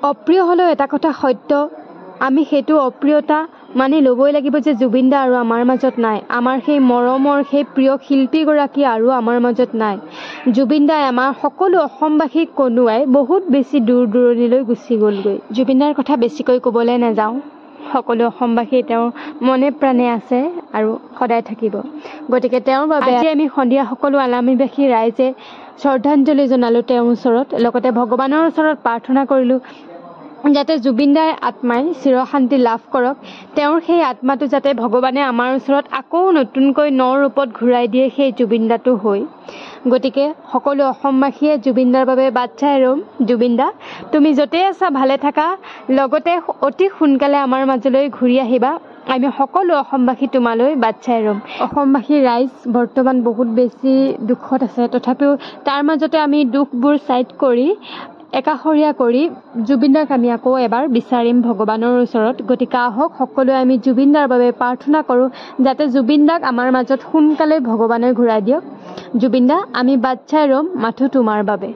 অপ্ৰিয় হ'লেও এটা কথা সত্য, আমি সেইটো অপ্ৰিয়তা মানি ল'বই লাগিব যে জুবিন দা আৰু আমাৰ মাজত নাই। আমাৰ সেই মৰমৰ সেই প্ৰিয় শিল্পীগৰাকী আৰু আমাৰ মাজত নাই। জুবিন দাই আমাৰ সকলো অসমবাসীক কন্দুৱাই বহুত বেছি দূৰ দূৰণিলৈ গুচি গ'লগৈ। জুবিন দাৰ কথা বেছিকৈ ক'বলৈ নাযাওঁ, সকলো অসমবাসী তেওঁৰ মনে প্ৰাণে আছে আৰু সদায় থাকিব। গতিকে তেওঁৰ বাবে আজি আমি সন্ধিয়া সকলো আলামীবাসী ৰাইজে শ্ৰদ্ধাঞ্জলি জনালোঁ তেওঁৰ ওচৰত, লগতে ভগৱানৰ ওচৰত প্ৰাৰ্থনা কৰিলোঁ যাতে জুবিন দাৰ আত্মাই চিৰশান্তি লাভ কৰক, তেওঁৰ সেই আত্মাটো যাতে ভগৱানে আমাৰ ওচৰত আকৌ নতুনকৈ ন ৰূপত ঘূৰাই দিয়ে সেই জুবিন দাটো হৈ। গতিকে সকলো অসমবাসীয়ে জুবিন দাৰ বাবে বাট চাই ৰ'ম। জুবিন দা, তুমি য'তেই আছা ভালে থাকা, লগতে অতি সোনকালে আমাৰ মাজলৈ ঘূৰি আহিবা। আমি সকলো অসমবাসী তোমালৈ বাট চাই ৰ'ম। অসমবাসীৰ ৰাইজ বৰ্তমান বহুত বেছি দুখত আছে, তথাপিও তাৰ মাজতে আমি দুখবোৰ ছাইড কৰি একাষৰীয়া কৰি জুবিন দাক আমি আকৌ এবাৰ বিচাৰিম ভগৱানৰ ওচৰত। গতিকে আহক সকলোৱে আমি জুবিন দাৰ বাবে প্ৰাৰ্থনা কৰোঁ যাতে জুবিন দাক আমাৰ মাজত সোনকালে ভগৱানে ঘূৰাই দিয়ক। জুবিন দা, আমি বাট চাই ৰ'ম মাথো তোমাৰ বাবে।